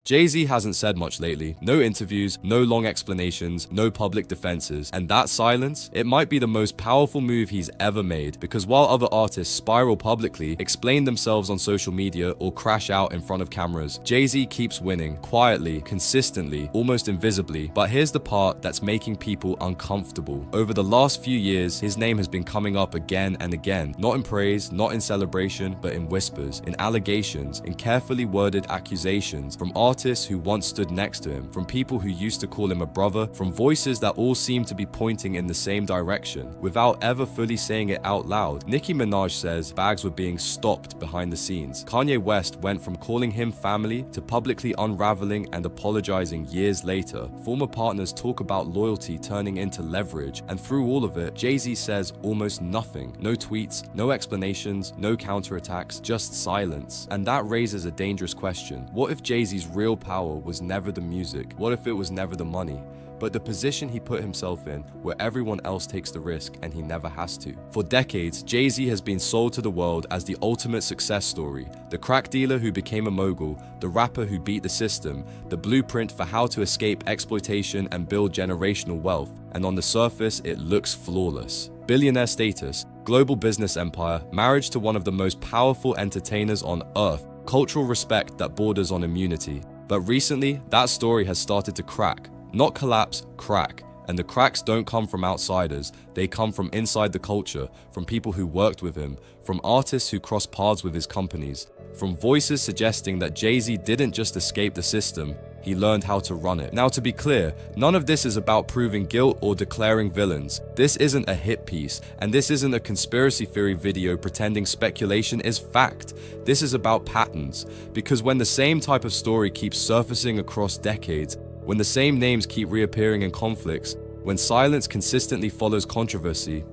Jay-Z hasn't said much lately. No interviews, no long explanations, no public defenses. And that silence, it might be the most powerful move he's ever made, because while other artists spiral publicly, explain themselves on social media, or crash out in front of cameras, Jay-Z keeps winning, quietly, consistently, almost invisibly. But here's the part that's making people uncomfortable. Over the last few years, his name has been coming up again and again, not in praise, not in celebration, but in whispers, in allegations, in carefully worded accusations, from artists who once stood next to him, from people who used to call him a brother, from voices that all seem to be pointing in the same direction, without ever fully saying it out loud. Nicki Minaj says bags were being stopped behind the scenes. Kanye West went from calling him family to publicly unraveling and apologizing years later. Former partners talk about loyalty turning into leverage, and through all of it, Jay-Z says almost nothing. No tweets, no explanations, no counterattacks, just silence. And that raises a dangerous question. What if Jay-Z's real power was never the music? What if it was never the money, but the position he put himself in, where everyone else takes the risk and he never has to? For decades, Jay-Z has been sold to the world as the ultimate success story, the crack dealer who became a mogul, the rapper who beat the system, the blueprint for how to escape exploitation and build generational wealth. And on the surface, it looks flawless. Billionaire status, global business empire, marriage to one of the most powerful entertainers on earth, cultural respect that borders on immunity. But recently, that story has started to crack. Not collapse, crack. And the cracks don't come from outsiders, they come from inside the culture, from people who worked with him, from artists who crossed paths with his companies, from voices suggesting that Jay-Z didn't just escape the system, he learned how to run it. Now, to be clear, none of this is about proving guilt or declaring villains. This isn't a hit piece, and this isn't a conspiracy theory video pretending speculation is fact. This is about patterns, because when the same type of story keeps surfacing across decades, when the same names keep reappearing in conflicts, when silence consistently follows controversy,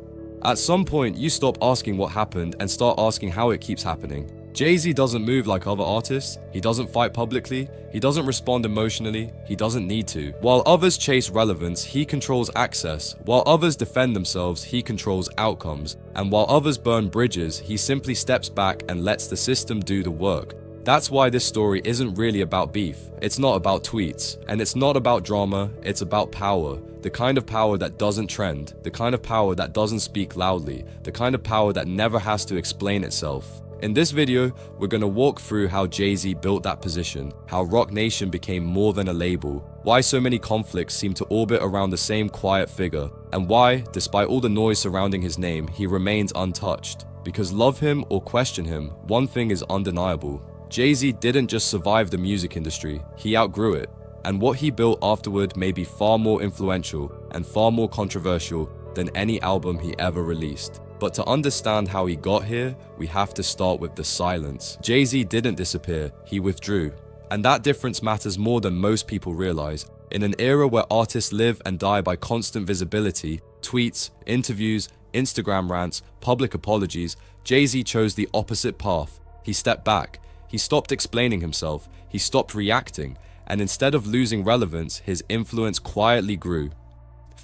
at some point you stop asking what happened and start asking how it keeps happening. Jay-Z doesn't move like other artists, he doesn't fight publicly, he doesn't respond emotionally, he doesn't need to. While others chase relevance, he controls access. While others defend themselves, he controls outcomes. And while others burn bridges, he simply steps back and lets the system do the work. That's why this story isn't really about beef, it's not about tweets, and it's not about drama, it's about power. The kind of power that doesn't trend, the kind of power that doesn't speak loudly, the kind of power that never has to explain itself. In this video, we're gonna walk through how Jay-Z built that position, how Roc Nation became more than a label, why so many conflicts seem to orbit around the same quiet figure, and why, despite all the noise surrounding his name, he remains untouched. Because love him or question him, one thing is undeniable. Jay-Z didn't just survive the music industry, he outgrew it. And what he built afterward may be far more influential and far more controversial than any album he ever released. But to understand how he got here, we have to start with the silence. Jay-Z didn't disappear, he withdrew. And that difference matters more than most people realize. In an era where artists live and die by constant visibility, tweets, interviews, Instagram rants, public apologies, Jay-Z chose the opposite path. He stepped back. He stopped explaining himself, he stopped reacting, and instead of losing relevance, his influence quietly grew.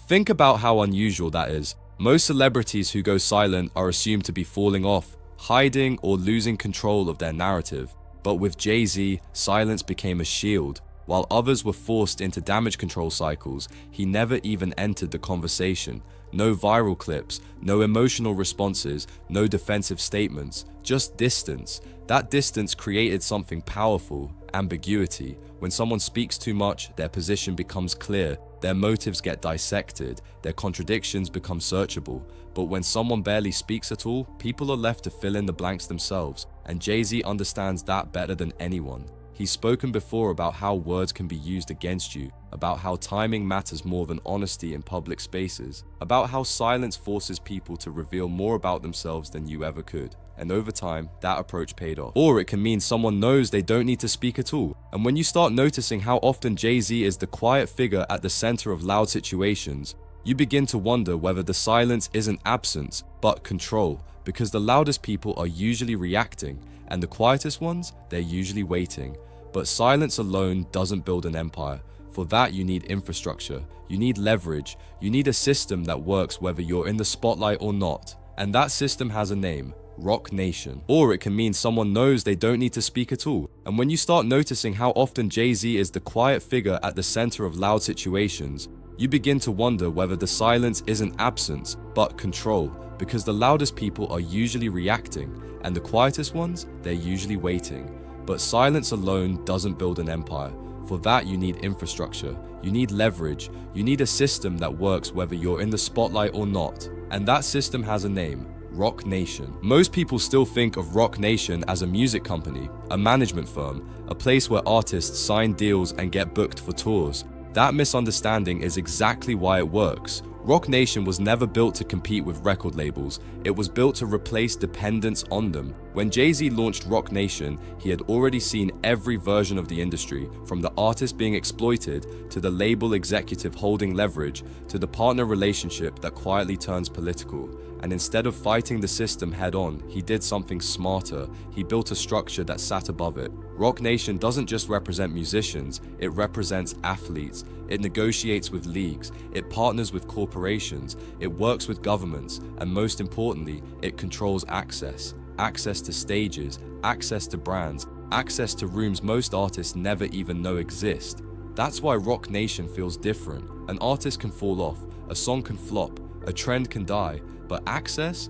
Think about how unusual that is. Most celebrities who go silent are assumed to be falling off, hiding, or losing control of their narrative. But with Jay-Z, silence became a shield. While others were forced into damage control cycles, he never even entered the conversation. No viral clips, no emotional responses, no defensive statements, just distance. That distance created something powerful, ambiguity. When someone speaks too much, their position becomes clear, their motives get dissected, their contradictions become searchable. But when someone barely speaks at all, people are left to fill in the blanks themselves, and Jay-Z understands that better than anyone. He's spoken before about how words can be used against you, about how timing matters more than honesty in public spaces, about how silence forces people to reveal more about themselves than you ever could. And over time, that approach paid off. Or it can mean someone knows they don't need to speak at all. And when you start noticing how often Jay-Z is the quiet figure at the center of loud situations, you begin to wonder whether the silence isn't absence, but control, because the loudest people are usually reacting, and the quietest ones, they're usually waiting. But silence alone doesn't build an empire. For that, you need infrastructure, you need leverage, you need a system that works whether you're in the spotlight or not. And that system has a name, Rock Nation. Or it can mean someone knows they don't need to speak at all. And when you start noticing how often Jay-Z is the quiet figure at the center of loud situations, you begin to wonder whether the silence isn't absence, but control, because the loudest people are usually reacting, and the quietest ones, they're usually waiting. But silence alone doesn't build an empire. For that, you need infrastructure, you need leverage, you need a system that works whether you're in the spotlight or not. And that system has a name: Rock Nation. Most people still think of Rock Nation as a music company, a management firm, a place where artists sign deals and get booked for tours. That misunderstanding is exactly why it works. Rock Nation was never built to compete with record labels, it was built to replace dependence on them. When Jay-Z launched Rock Nation, he had already seen every version of the industry, from the artist being exploited, to the label executive holding leverage, to the partner relationship that quietly turns political. And instead of fighting the system head-on, he did something smarter. He built a structure that sat above it. Rock Nation doesn't just represent musicians, it represents athletes. It negotiates with leagues, it partners with corporations, it works with governments, and most importantly, it controls access. Access to stages, access to brands, access to rooms most artists never even know exist. That's why Rock Nation feels different. An artist can fall off, a song can flop, a trend can die, but access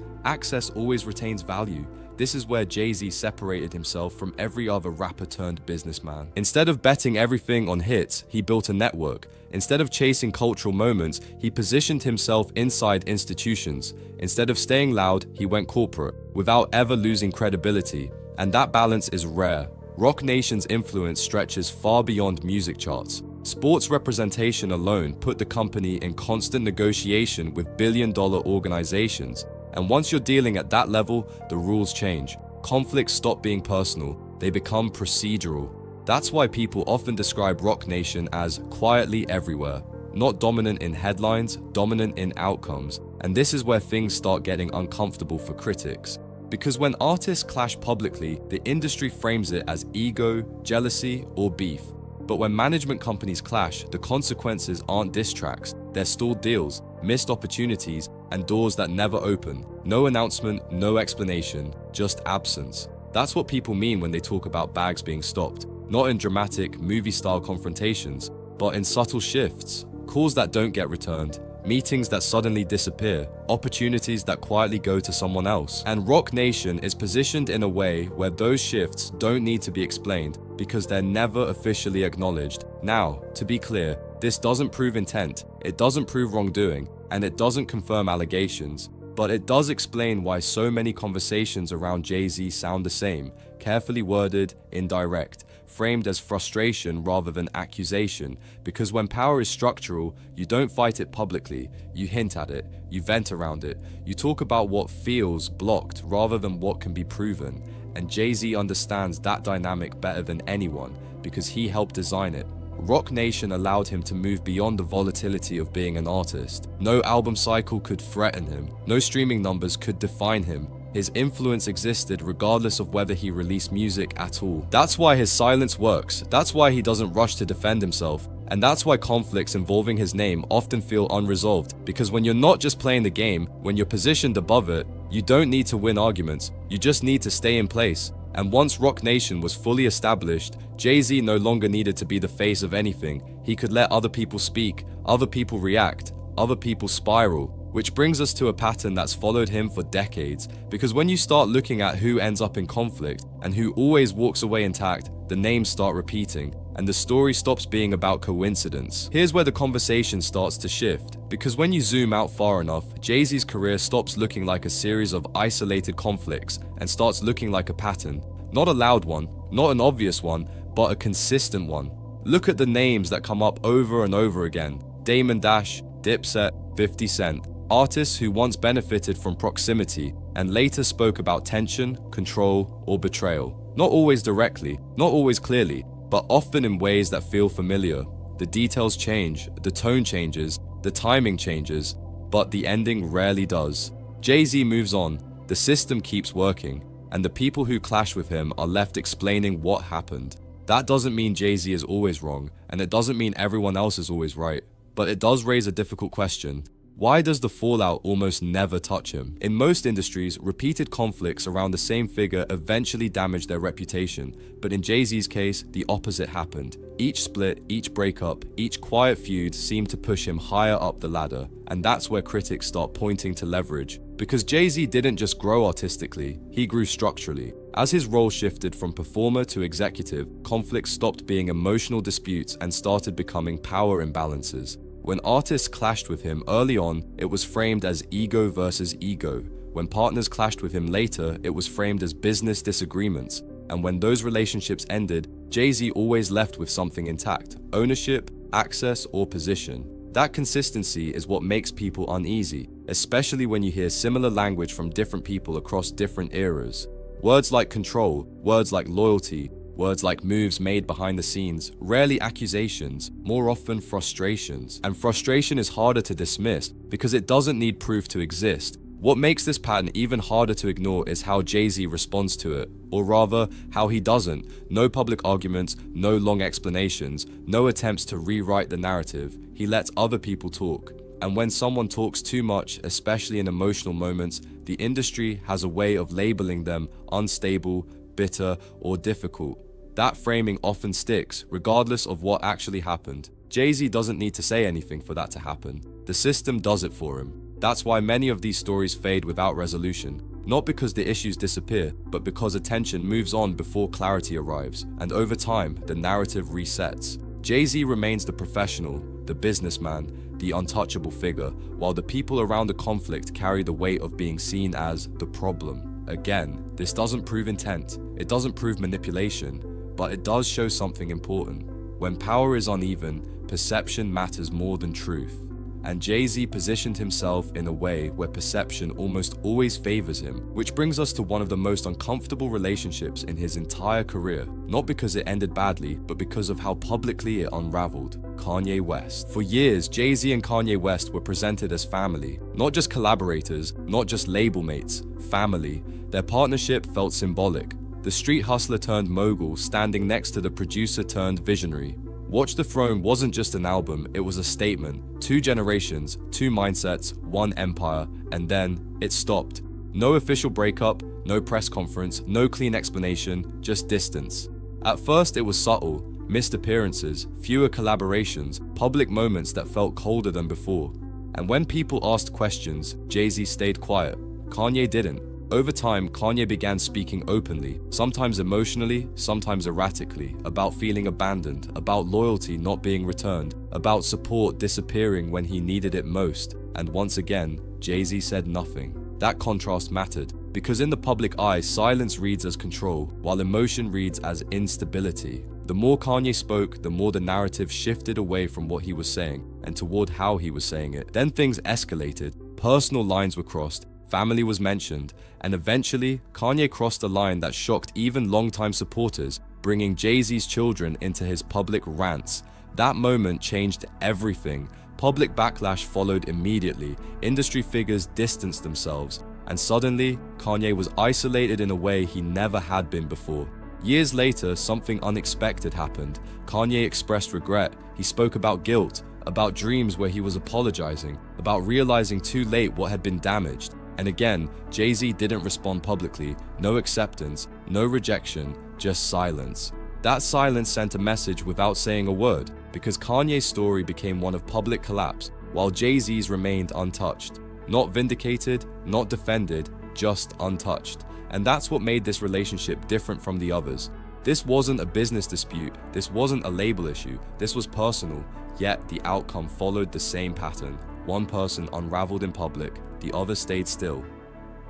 always retains value. This is where Jay-Z separated himself from every other rapper turned businessman. Instead of betting everything on hits, he built a network. Instead of chasing cultural moments, he positioned himself inside institutions. Instead of staying loud, he went corporate, without ever losing credibility. And that balance is rare. Rock Nation's influence stretches far beyond music charts. Sports representation alone put the company in constant negotiation with billion-dollar organizations. And once you're dealing at that level, the rules change. Conflicts stop being personal, they become procedural. That's why people often describe Rock Nation as quietly everywhere. Not dominant in headlines, dominant in outcomes. And this is where things start getting uncomfortable for critics. Because when artists clash publicly, the industry frames it as ego, jealousy, or beef. But when management companies clash, the consequences aren't diss tracks, they're stalled deals, missed opportunities, and doors that never open. No announcement, no explanation, just absence. That's what people mean when they talk about bags being stopped. Not in dramatic, movie-style confrontations, but in subtle shifts. Calls that don't get returned, meetings that suddenly disappear, opportunities that quietly go to someone else. And Rock Nation is positioned in a way where those shifts don't need to be explained because they're never officially acknowledged. Now, to be clear, this doesn't prove intent, it doesn't prove wrongdoing, and it doesn't confirm allegations. But it does explain why so many conversations around Jay-Z sound the same, carefully worded, indirect, framed as frustration rather than accusation, because when power is structural, you don't fight it publicly, you hint at it, you vent around it, you talk about what feels blocked rather than what can be proven. And Jay-Z understands that dynamic better than anyone, because he helped design it. Rock Nation allowed him to move beyond the volatility of being an artist. No album cycle could threaten him, no streaming numbers could define him. His influence existed regardless of whether he released music at all. That's why his silence works, that's why he doesn't rush to defend himself, and that's why conflicts involving his name often feel unresolved, because when you're not just playing the game, when you're positioned above it, you don't need to win arguments, you just need to stay in place. And once Rock Nation was fully established, Jay-Z no longer needed to be the face of anything. He could let other people speak, other people react, other people spiral. Which brings us to a pattern that's followed him for decades, because when you start looking at who ends up in conflict and who always walks away intact, the names start repeating, and the story stops being about coincidence. Here's where the conversation starts to shift, because when you zoom out far enough, Jay-Z's career stops looking like a series of isolated conflicts and starts looking like a pattern. Not a loud one, not an obvious one, but a consistent one. Look at the names that come up over and over again. Damon Dash, Dipset, 50 Cent. Artists who once benefited from proximity and later spoke about tension, control, or betrayal. Not always directly, not always clearly, but often in ways that feel familiar. The details change, the tone changes, the timing changes, but the ending rarely does. Jay-Z moves on, the system keeps working, and the people who clash with him are left explaining what happened. That doesn't mean Jay-Z is always wrong, and it doesn't mean everyone else is always right, but it does raise a difficult question. Why does the fallout almost never touch him? In most industries, repeated conflicts around the same figure eventually damage their reputation, but in Jay-Z's case, the opposite happened. Each split, each breakup, each quiet feud seemed to push him higher up the ladder, and that's where critics start pointing to leverage. Because Jay-Z didn't just grow artistically, he grew structurally. As his role shifted from performer to executive, conflicts stopped being emotional disputes and started becoming power imbalances. When artists clashed with him early on, it was framed as ego versus ego. When partners clashed with him later, it was framed as business disagreements. And when those relationships ended, Jay-Z always left with something intact: ownership, access, or position. That consistency is what makes people uneasy, especially when you hear similar language from different people across different eras. Words like control, words like loyalty, words like moves made behind the scenes, rarely accusations, more often frustrations. And frustration is harder to dismiss because it doesn't need proof to exist. What makes this pattern even harder to ignore is how Jay-Z responds to it, or rather, how he doesn't. No public arguments, no long explanations, no attempts to rewrite the narrative. He lets other people talk. And when someone talks too much, especially in emotional moments, the industry has a way of labeling them unstable, bitter, or difficult. That framing often sticks, regardless of what actually happened. Jay-Z doesn't need to say anything for that to happen. The system does it for him. That's why many of these stories fade without resolution. Not because the issues disappear, but because attention moves on before clarity arrives, and over time, the narrative resets. Jay-Z remains the professional, the businessman, the untouchable figure, while the people around the conflict carry the weight of being seen as the problem. Again, this doesn't prove intent, it doesn't prove manipulation, but it does show something important. When power is uneven, perception matters more than truth. And Jay-Z positioned himself in a way where perception almost always favors him, which brings us to one of the most uncomfortable relationships in his entire career. Not because it ended badly, but because of how publicly it unraveled. Kanye West. For years, Jay-Z and Kanye West were presented as family. Not just collaborators, not just label mates, family. Their partnership felt symbolic. The street hustler turned mogul standing next to the producer turned visionary. Watch the Throne wasn't just an album, it was a statement. 2 generations, 2 mindsets, 1 empire, and then it stopped. No official breakup, no press conference, no clean explanation, just distance. At first it was subtle, missed appearances, fewer collaborations, public moments that felt colder than before. And when people asked questions, Jay-Z stayed quiet. Kanye didn't. Over time, Kanye began speaking openly, sometimes emotionally, sometimes erratically, about feeling abandoned, about loyalty not being returned, about support disappearing when he needed it most. And once again, Jay-Z said nothing. That contrast mattered, because in the public eye, silence reads as control, while emotion reads as instability. The more Kanye spoke, the more the narrative shifted away from what he was saying, and toward how he was saying it. Then things escalated, personal lines were crossed, family was mentioned, and eventually, Kanye crossed a line that shocked even longtime supporters, bringing Jay-Z's children into his public rants. That moment changed everything. Public backlash followed immediately, industry figures distanced themselves, and suddenly, Kanye was isolated in a way he never had been before. Years later, something unexpected happened. Kanye expressed regret. He spoke about guilt, about dreams where he was apologizing, about realizing too late what had been damaged. And again, Jay-Z didn't respond publicly. No acceptance, no rejection, just silence. That silence sent a message without saying a word, because Kanye's story became one of public collapse, while Jay-Z's remained untouched. Not vindicated, not defended, just untouched. And that's what made this relationship different from the others. This wasn't a business dispute, this wasn't a label issue, this was personal, yet the outcome followed the same pattern. One person unraveled in public, the other stayed still.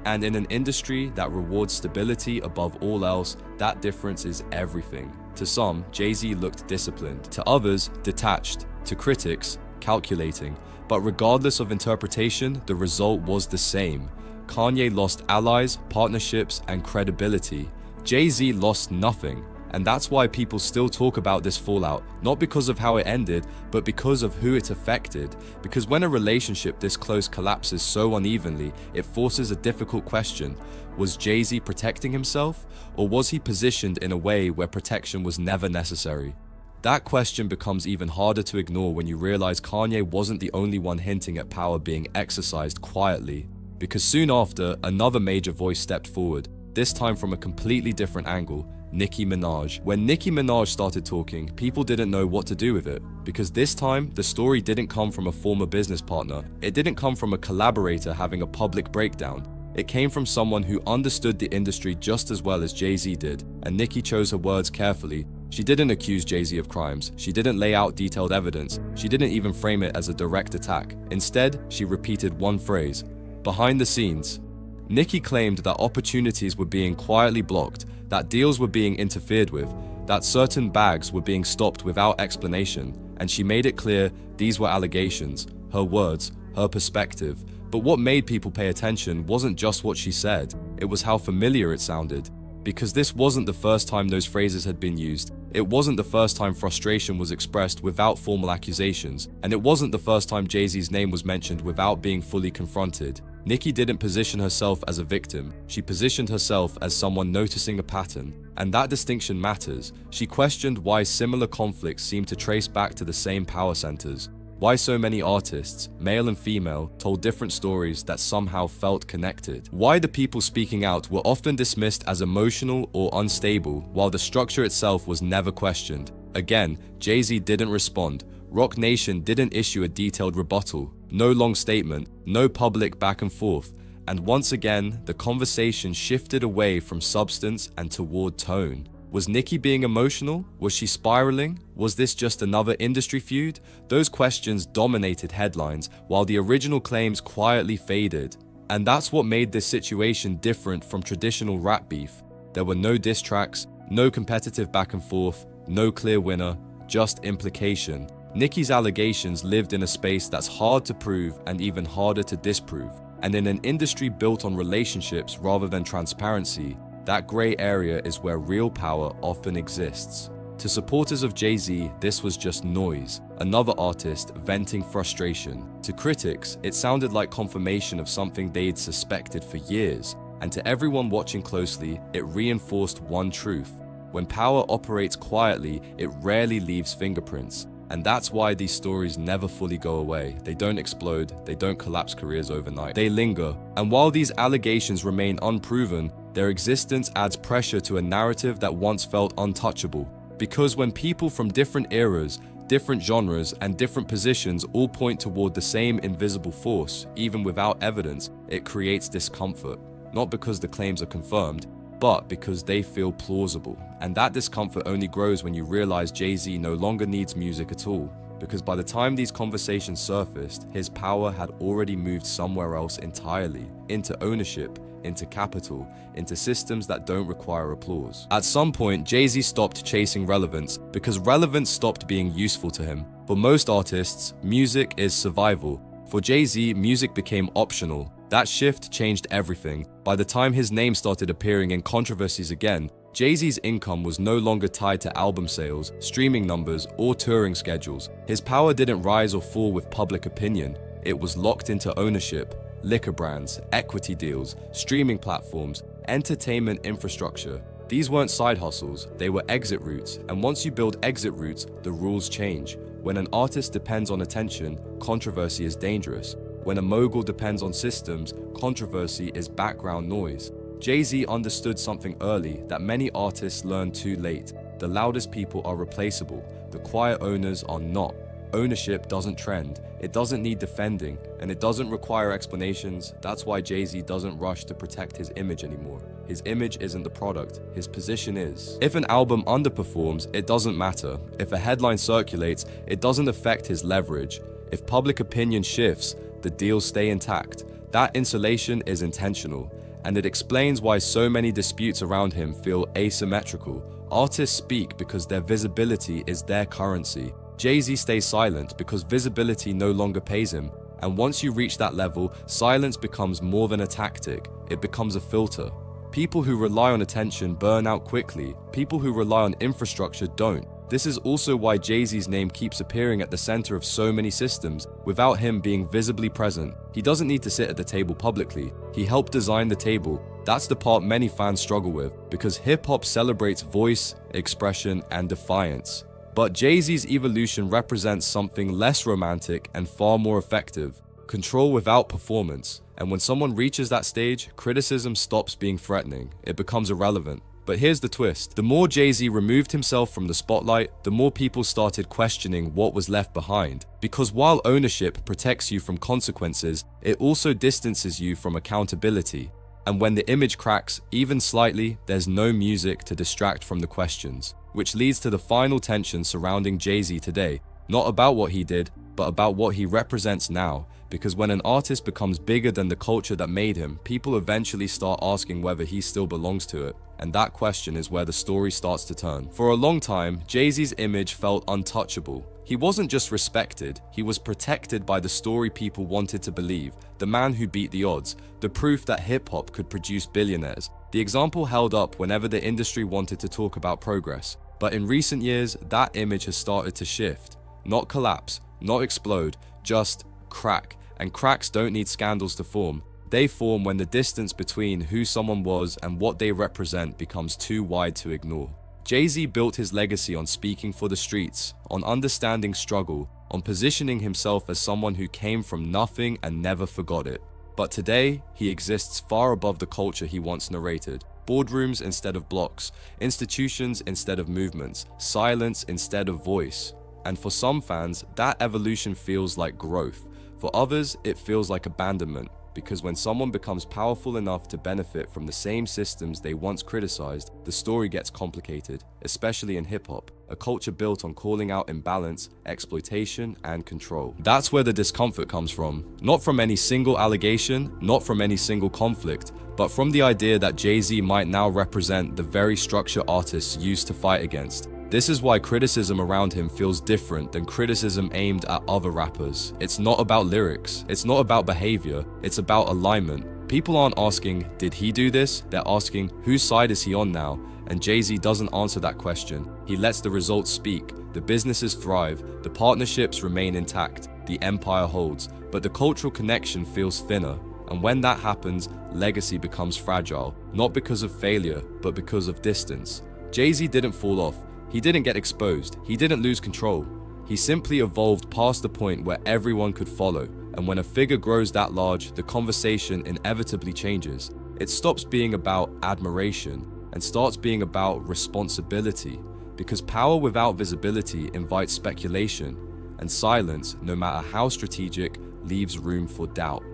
And in an industry that rewards stability above all else, that difference is everything. To some, Jay-Z looked disciplined. To others, detached. To critics, calculating. But regardless of interpretation, the result was the same. Kanye lost allies, partnerships, and credibility. Jay-Z lost nothing. And that's why people still talk about this fallout, not because of how it ended, but because of who it affected. Because when a relationship this close collapses so unevenly, it forces a difficult question. Was Jay-Z protecting himself? Or was he positioned in a way where protection was never necessary? That question becomes even harder to ignore when you realize Kanye wasn't the only one hinting at power being exercised quietly, because soon after, another major voice stepped forward, this time from a completely different angle: Nicki Minaj. When Nicki Minaj started talking, people didn't know what to do with it, because this time, the story didn't come from a former business partner. It didn't come from a collaborator having a public breakdown. It came from someone who understood the industry just as well as Jay-Z did, and Nicki chose her words carefully. She didn't accuse Jay-Z of crimes. She didn't lay out detailed evidence. She didn't even frame it as a direct attack. Instead, she repeated one phrase: behind the scenes. Nicki claimed that opportunities were being quietly blocked, that deals were being interfered with, that certain bags were being stopped without explanation, and she made it clear these were allegations, her words, her perspective. But what made people pay attention wasn't just what she said, it was how familiar it sounded. Because this wasn't the first time those phrases had been used. It wasn't the first time frustration was expressed without formal accusations, and it wasn't the first time Jay-Z's name was mentioned without being fully confronted. Nicki didn't position herself as a victim, she positioned herself as someone noticing a pattern. And that distinction matters. She questioned why similar conflicts seem to trace back to the same power centers. Why so many artists, male and female, told different stories that somehow felt connected. Why the people speaking out were often dismissed as emotional or unstable, while the structure itself was never questioned. Again, Jay-Z didn't respond. Roc Nation didn't issue a detailed rebuttal. No long statement, no public back and forth. And once again, the conversation shifted away from substance and toward tone. Was Nicki being emotional? Was she spiraling? Was this just another industry feud? Those questions dominated headlines, while the original claims quietly faded. And that's what made this situation different from traditional rap beef. There were no diss tracks, no competitive back and forth, no clear winner, just implication. Nicki's allegations lived in a space that's hard to prove and even harder to disprove. And in an industry built on relationships rather than transparency, that gray area is where real power often exists. To supporters of Jay-Z, this was just noise, another artist venting frustration. To critics, it sounded like confirmation of something they'd suspected for years. And to everyone watching closely, it reinforced one truth: when power operates quietly, it rarely leaves fingerprints. And that's why these stories never fully go away. They don't explode, they don't collapse careers overnight. They linger. And while these allegations remain unproven, their existence adds pressure to a narrative that once felt untouchable. Because when people from different eras, different genres, and different positions all point toward the same invisible force, even without evidence, it creates discomfort. Not because the claims are confirmed, but because they feel plausible. And that discomfort only grows when you realize Jay-Z no longer needs music at all. Because by the time these conversations surfaced, his power had already moved somewhere else entirely, into ownership, into capital, into systems that don't require applause. At some point, Jay-Z stopped chasing relevance because relevance stopped being useful to him. For most artists, music is survival. For Jay-Z, music became optional. That shift changed everything. By the time his name started appearing in controversies again, Jay-Z's income was no longer tied to album sales, streaming numbers, or touring schedules. His power didn't rise or fall with public opinion. It was locked into ownership, liquor brands, equity deals, streaming platforms, entertainment infrastructure. These weren't side hustles, they were exit routes. And once you build exit routes, the rules change. When an artist depends on attention, controversy is dangerous. When a mogul depends on systems, controversy is background noise. Jay-Z understood something early that many artists learn too late. The loudest people are replaceable, the quiet owners are not. Ownership doesn't trend, it doesn't need defending, and it doesn't require explanations. That's why Jay-Z doesn't rush to protect his image anymore. His image isn't the product, his position is. If an album underperforms, it doesn't matter. If a headline circulates, it doesn't affect his leverage. If public opinion shifts, the deals stay intact. That insulation is intentional, and it explains why so many disputes around him feel asymmetrical. Artists speak because their visibility is their currency. Jay-Z stays silent because visibility no longer pays him. And once you reach that level, silence becomes more than a tactic. It becomes a filter. People who rely on attention burn out quickly. People who rely on infrastructure don't. This is also why Jay-Z's name keeps appearing at the center of so many systems, without him being visibly present. He doesn't need to sit at the table publicly. He helped design the table. That's the part many fans struggle with, because hip-hop celebrates voice, expression, and defiance. But Jay-Z's evolution represents something less romantic and far more effective: control without performance. And when someone reaches that stage, criticism stops being threatening. It becomes irrelevant. But here's the twist. The more Jay-Z removed himself from the spotlight, the more people started questioning what was left behind. Because while ownership protects you from consequences, it also distances you from accountability. And when the image cracks, even slightly, there's no music to distract from the questions. Which leads to the final tension surrounding Jay-Z today. Not about what he did, but about what he represents now. Because when an artist becomes bigger than the culture that made him, people eventually start asking whether he still belongs to it. And that question is where the story starts to turn. For a long time, Jay-Z's image felt untouchable. He wasn't just respected, he was protected by the story people wanted to believe, the man who beat the odds, the proof that hip-hop could produce billionaires, the example held up whenever the industry wanted to talk about progress. But in recent years, that image has started to shift. Not collapse, not explode, just crack. And cracks don't need scandals to form. They form when the distance between who someone was and what they represent becomes too wide to ignore. Jay-Z built his legacy on speaking for the streets, on understanding struggle, on positioning himself as someone who came from nothing and never forgot it. But today, he exists far above the culture he once narrated. Boardrooms instead of blocks, institutions instead of movements, silence instead of voice. And for some fans, that evolution feels like growth. For others, it feels like abandonment, because when someone becomes powerful enough to benefit from the same systems they once criticized, the story gets complicated, especially in hip-hop, a culture built on calling out imbalance, exploitation, and control. That's where the discomfort comes from. Not from any single allegation, not from any single conflict, but from the idea that Jay-Z might now represent the very structure artists used to fight against. This is why criticism around him feels different than criticism aimed at other rappers. It's not about lyrics, it's not about behavior, it's about alignment. People aren't asking, did he do this? They're asking, whose side is he on now? And Jay-Z doesn't answer that question. He lets the results speak. The businesses thrive, the partnerships remain intact, the empire holds, but the cultural connection feels thinner. And when that happens, legacy becomes fragile, not because of failure, but because of distance. Jay-Z didn't fall off. He didn't get exposed, he didn't lose control. He simply evolved past the point where everyone could follow, and when a figure grows that large, the conversation inevitably changes. It stops being about admiration and starts being about responsibility, because power without visibility invites speculation, and silence, no matter how strategic, leaves room for doubt.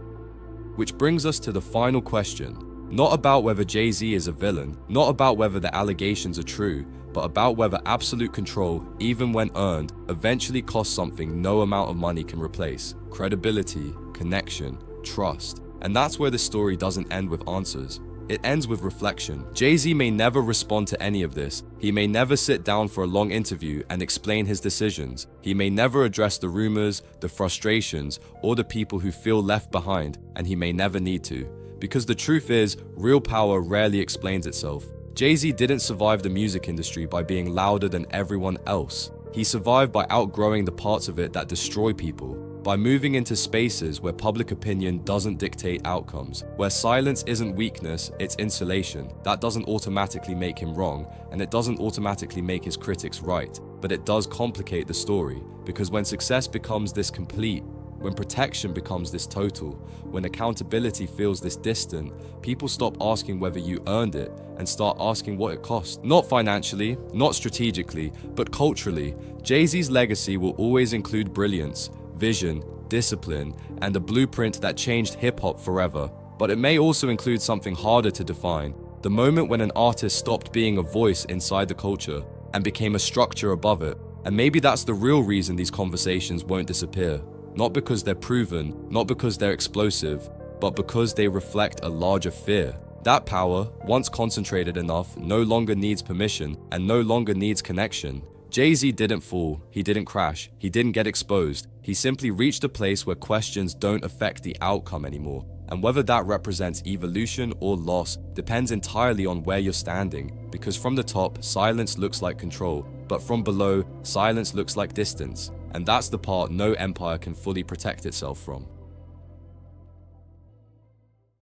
Which brings us to the final question. Not about whether Jay-Z is a villain, not about whether the allegations are true, but about whether absolute control, even when earned, eventually costs something no amount of money can replace: credibility, connection, trust. And that's where the story doesn't end with answers. It ends with reflection. Jay-Z may never respond to any of this. He may never sit down for a long interview and explain his decisions. He may never address the rumors, the frustrations, or the people who feel left behind, and he may never need to. Because the truth is, real power rarely explains itself. Jay-Z didn't survive the music industry by being louder than everyone else. He survived by outgrowing the parts of it that destroy people, by moving into spaces where public opinion doesn't dictate outcomes, where silence isn't weakness, it's insulation. That doesn't automatically make him wrong, and it doesn't automatically make his critics right, but it does complicate the story, because when success becomes this complete, when protection becomes this total, when accountability feels this distant, people stop asking whether you earned it and start asking what it cost. Not financially, not strategically, but culturally. Jay-Z's legacy will always include brilliance, vision, discipline, and a blueprint that changed hip-hop forever. But it may also include something harder to define: the moment when an artist stopped being a voice inside the culture and became a structure above it. And maybe that's the real reason these conversations won't disappear. Not because they're proven, not because they're explosive, but because they reflect a larger fear. That power, once concentrated enough, no longer needs permission and no longer needs connection. Jay-Z didn't fall, he didn't crash, he didn't get exposed. He simply reached a place where questions don't affect the outcome anymore. And whether that represents evolution or loss depends entirely on where you're standing, because from the top, silence looks like control, but from below, silence looks like distance. And that's the part no empire can fully protect itself from.